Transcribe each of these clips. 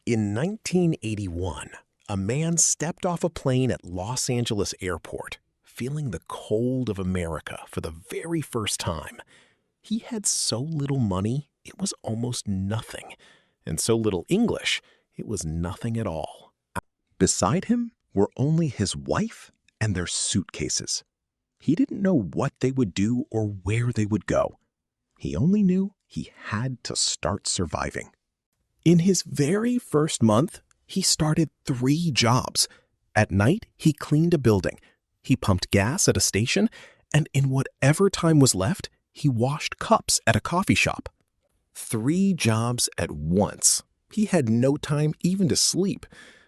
In 1981, a man stepped off a plane at Los Angeles Airport, feeling the cold of America for the very first time. He had so little money, it was almost nothing, and so little English, it was nothing at all. Beside him were only his wife and their suitcases. He didn't know what they would do or where they would go. He only knew he had to start surviving. In his very first month, he started 3 jobs. At night, he cleaned a building. He pumped gas at a station, and in whatever time was left, he washed cups at a coffee shop. 3 jobs at once. He had no time even to sleep,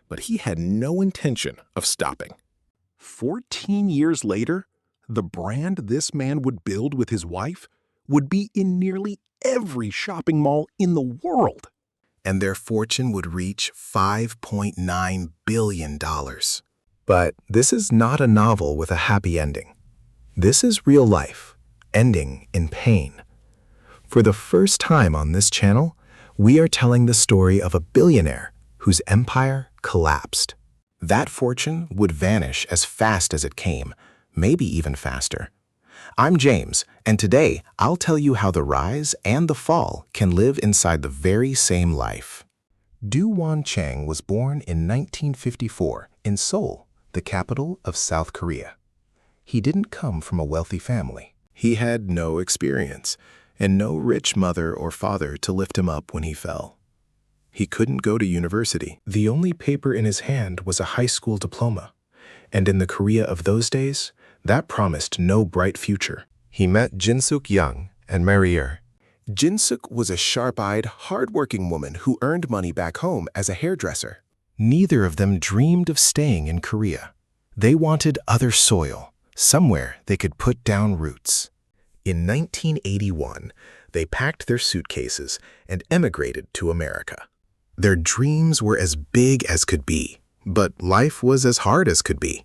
but he had no intention of stopping. 14 years later, the brand this man would build with his wife would be in nearly every shopping mall in the world. And their fortune would reach $5.9 billion. But this is not a novel with a happy ending. This is real life, ending in pain. For the first time on this channel, we are telling the story of a billionaire whose empire collapsed. That fortune would vanish as fast as it came, maybe even faster. I'm James, and today I'll tell you how the rise and the fall can live inside the very same life. Won Chang was born in 1954 in Seoul, the capital of South Korea. He didn't come from a wealthy family. He had no experience and no rich mother or father to lift him up when he fell. He couldn't go to university. The only paper in his hand was a high school diploma, and in the Korea of those days, that promised no bright future. He met Jin Sook Chang and married her. Jin Sook was a sharp-eyed, hard-working woman who earned money back home as a hairdresser. Neither of them dreamed of staying in Korea. They wanted other soil, somewhere they could put down roots. In 1981, they packed their suitcases and emigrated to America. Their dreams were as big as could be, but life was as hard as could be.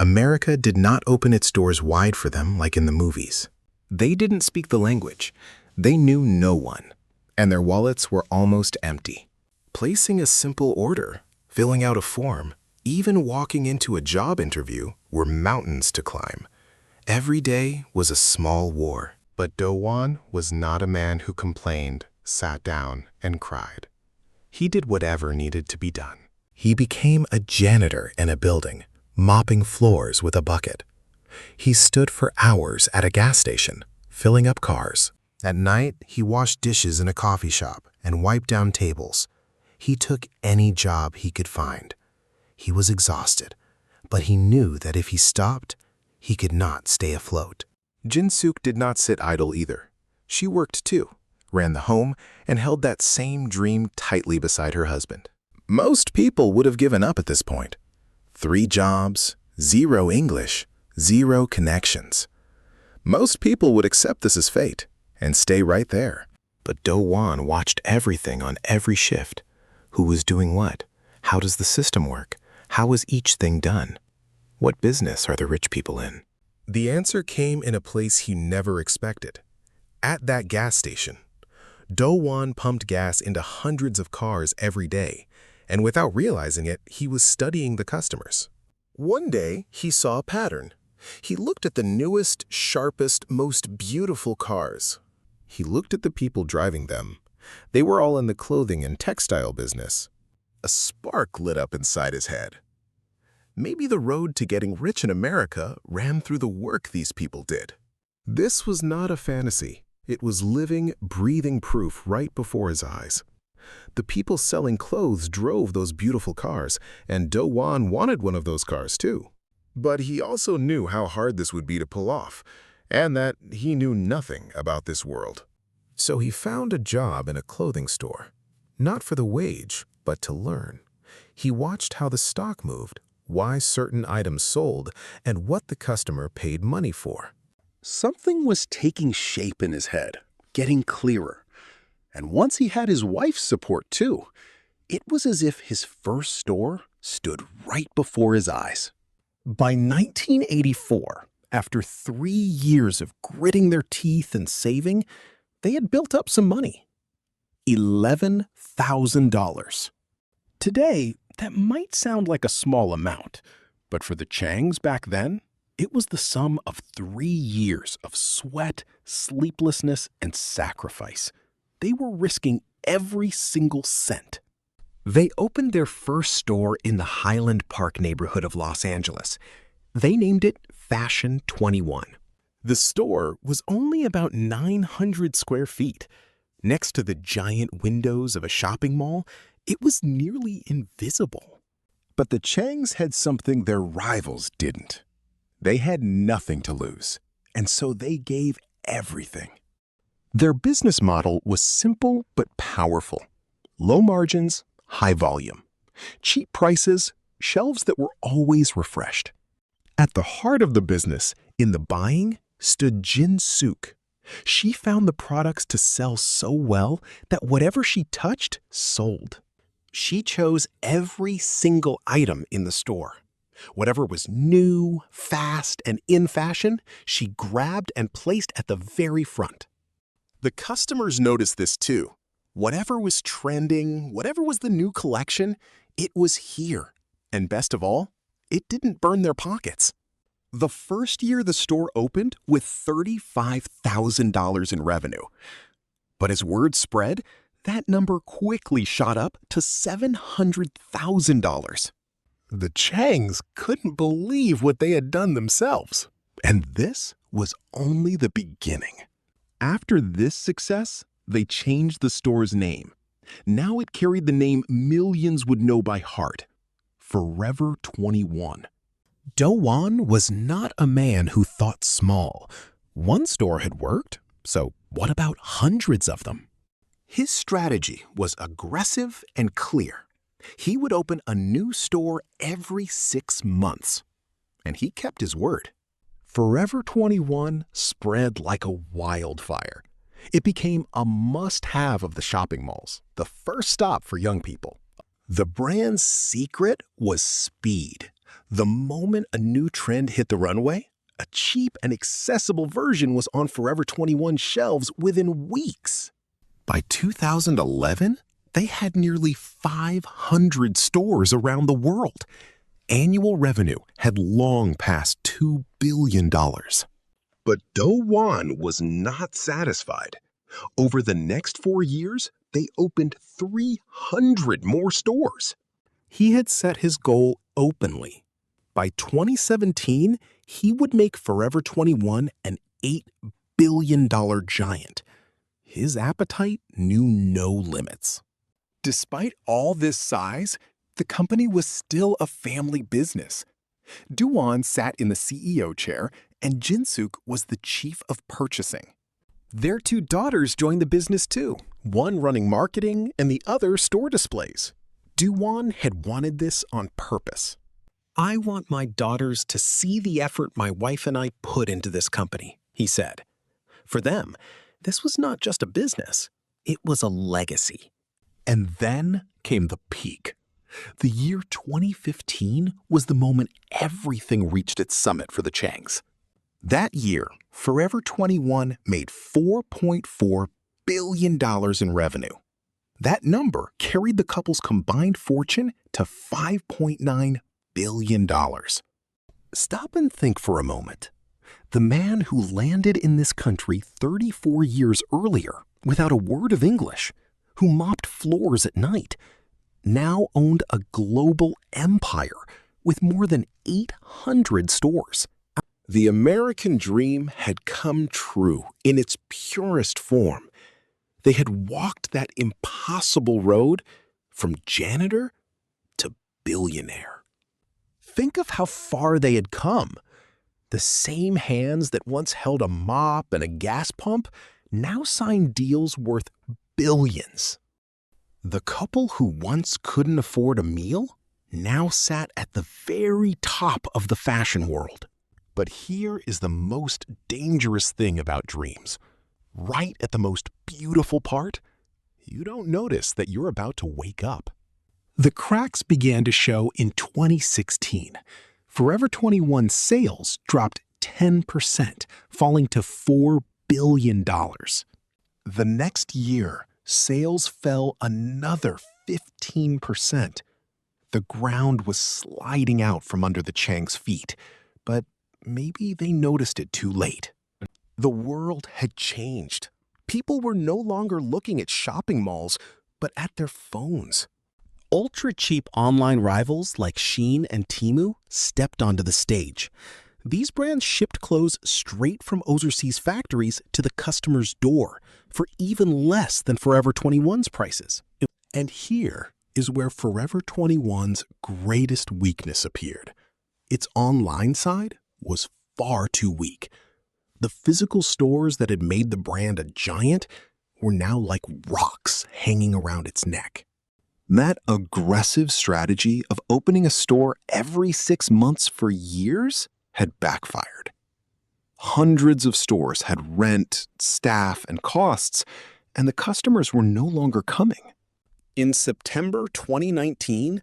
America did not open its doors wide for them like in the movies. They didn't speak the language. They knew no one, and their wallets were almost empty. Placing a simple order, filling out a form, even walking into a job interview were mountains to climb. Every day was a small war. But Won was not a man who complained, sat down, and cried. He did whatever needed to be done. He became a janitor in a building, mopping floors with a bucket. He stood for hours at a gas station, filling up cars. At night, he washed dishes in a coffee shop and wiped down tables. He took any job he could find. He was exhausted, but he knew that if he stopped, he could not stay afloat. Jin Sook did not sit idle either. She worked too, ran the home, and held that same dream tightly beside her husband. Most people would have given up at this point. 3 jobs, 0 English, 0 connections. Most people would accept this as fate and stay right there. But Won watched everything on every shift. Who was doing what? How does the system work? How is each thing done? What business are the rich people in? The answer came in a place he never expected. At that gas station, Won pumped gas into hundreds of cars every day, and without realizing it, he was studying the customers. One day, he saw a pattern. He looked at the newest, sharpest, most beautiful cars. He looked at the people driving them. They were all in the clothing and textile business. A spark lit up inside his head. Maybe the road to getting rich in America ran through the work these people did. This was not a fantasy. It was living, breathing proof right before his eyes. The people selling clothes drove those beautiful cars, and Won wanted one of those cars too. But he also knew how hard this would be to pull off, and that he knew nothing about this world. So he found a job in a clothing store, not for the wage, but to learn. He watched how the stock moved, why certain items sold, and what the customer paid money for. Something was taking shape in his head, getting clearer. And once he had his wife's support too, it was as if his first store stood right before his eyes. By 1984, after 3 years of gritting their teeth and saving, they had built up some money. $11,000. Today, that might sound like a small amount, but for the Changs back then, it was the sum of 3 years of sweat, sleeplessness, and sacrifice. They were risking every single cent. They opened their first store in the Highland Park neighborhood of Los Angeles. They named it Fashion 21. The store was only about 900 square feet. Next to the giant windows of a shopping mall, it was nearly invisible. But the Changs had something their rivals didn't. They had nothing to lose, and so they gave everything. Their business model was simple but powerful. Low margins, high volume. Cheap prices, shelves that were always refreshed. At the heart of the business, in the buying, stood Jin Sook. She found the products to sell so well that whatever she touched sold. She chose every single item in the store. Whatever was new, fast, and in fashion, she grabbed and placed at the very front. The customers noticed this too. Whatever was trending, whatever was the new collection, it was here. And best of all, it didn't burn their pockets. The first year the store opened with $35,000 in revenue. But as word spread, that number quickly shot up to $700,000. The Changs couldn't believe what they had done themselves. And this was only the beginning. After this success, they changed the store's name. Now it carried the name millions would know by heart, Forever 21. Won was not a man who thought small. One store had worked, so what about hundreds of them? His strategy was aggressive and clear. He would open a new store every 6 months, and he kept his word. Forever 21 spread like a wildfire. It became a must-have of the shopping malls, the first stop for young people. The brand's secret was speed. The moment a new trend hit the runway, a cheap and accessible version was on Forever 21 shelves within weeks. By 2011, they had nearly 500 stores around the world. Annual revenue had long passed $2 billion. But Won was not satisfied. Over the next 4 years, they opened 300 more stores. He had set his goal openly. By 2017, he would make Forever 21 an $8 billion giant. His appetite knew no limits. Despite all this size, the company was still a family business. Won sat in the CEO chair, and Jin Sook was the chief of purchasing. Their 2 daughters joined the business too, one running marketing and the other store displays. Won had wanted this on purpose. "I want my daughters to see the effort my wife and I put into this company," he said. For them, this was not just a business, it was a legacy. And then came the peak. The year 2015 was the moment everything reached its summit for the Changs. That year, Forever 21 made $4.4 billion in revenue. That number carried the couple's combined fortune to $5.9 billion. Stop and think for a moment. The man who landed in this country 34 years earlier without a word of English, who mopped floors at night, now owned a global empire with more than 800 stores. The American dream had come true in its purest form. They had walked that impossible road from janitor to billionaire. Think of how far they had come. The same hands that once held a mop and a gas pump now signed deals worth billions. The couple who once couldn't afford a meal now sat at the very top of the fashion world. But here is the most dangerous thing about dreams. Right at the most beautiful part, you don't notice that you're about to wake up. The cracks began to show in 2016. Forever 21 sales dropped 10%, falling to $4 billion. The next year, sales fell another 15%. The ground was sliding out from under the Chang's feet, but maybe they noticed it too late. The world had changed. People were no longer looking at shopping malls, but at their phones. Ultra-cheap online rivals like Shein and Temu stepped onto the stage. These brands shipped clothes straight from overseas factories to the customer's door for even less than Forever 21's prices. And here is where Forever 21's greatest weakness appeared. Its online side was far too weak. The physical stores that had made the brand a giant were now like rocks hanging around its neck. That aggressive strategy of opening a store every 6 months for years had backfired. Hundreds of stores had rent, staff, and costs, and the customers were no longer coming. In September 2019,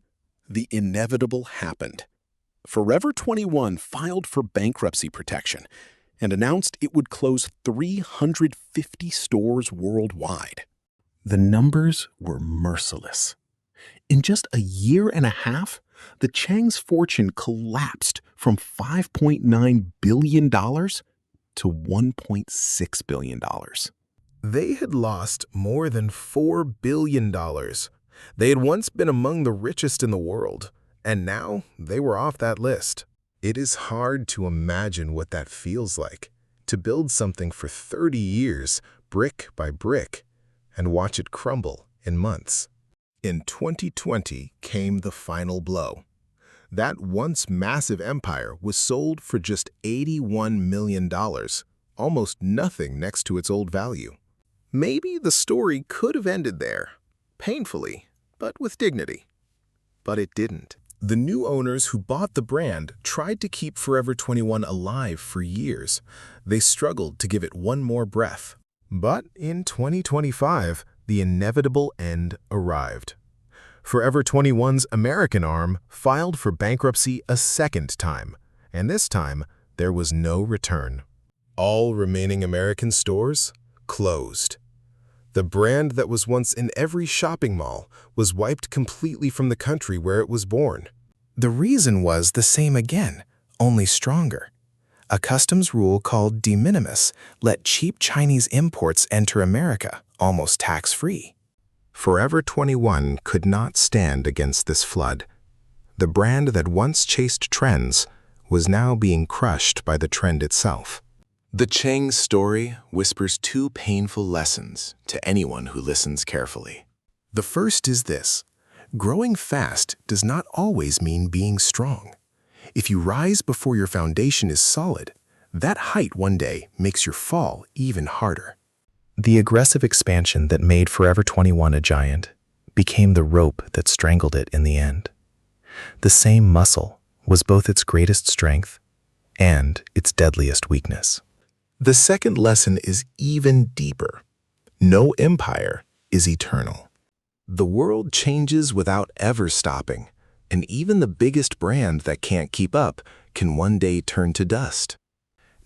the inevitable happened. Forever 21 filed for bankruptcy protection and announced it would close 350 stores worldwide. The numbers were merciless. In just a year and a half, the Chang's fortune collapsed from $5.9 billion to $1.6 billion. They had lost more than $4 billion. They had once been among the richest in the world, and now they were off that list. It is hard to imagine what that feels like, to build something for 30 years, brick by brick, and watch it crumble in months. In 2020 came the final blow. That once massive empire was sold for just $81 million, almost nothing next to its old value. Maybe the story could have ended there, painfully, but with dignity. But it didn't. The new owners who bought the brand tried to keep Forever 21 alive for years. They struggled to give it one more breath. But in 2025, the inevitable end arrived. Forever 21's American arm filed for bankruptcy a second time, and this time there was no return. All remaining American stores closed. The brand that was once in every shopping mall was wiped completely from the country where it was born. The reason was the same again, only stronger. A customs rule called de minimis let cheap Chinese imports enter America, almost tax-free. Forever 21 could not stand against this flood. The brand that once chased trends was now being crushed by the trend itself. The Chang's story whispers two painful lessons to anyone who listens carefully. The first is this: growing fast does not always mean being strong. If you rise before your foundation is solid, that height one day makes your fall even harder. The aggressive expansion that made Forever 21 a giant became the rope that strangled it in the end. The same muscle was both its greatest strength and its deadliest weakness. The second lesson is even deeper. No empire is eternal. The world changes without ever stopping, and even the biggest brand that can't keep up can one day turn to dust.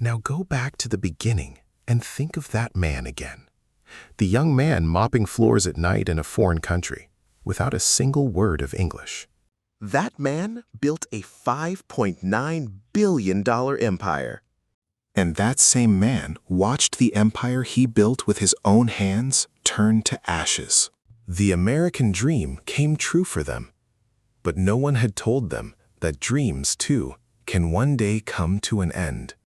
Now go back to the beginning and think of that man again. The young man mopping floors at night in a foreign country, without a single word of English. That man built a $5.9 billion empire. And that same man watched the empire he built with his own hands turn to ashes. The American dream came true for them. But no one had told them that dreams, too, can one day come to an end.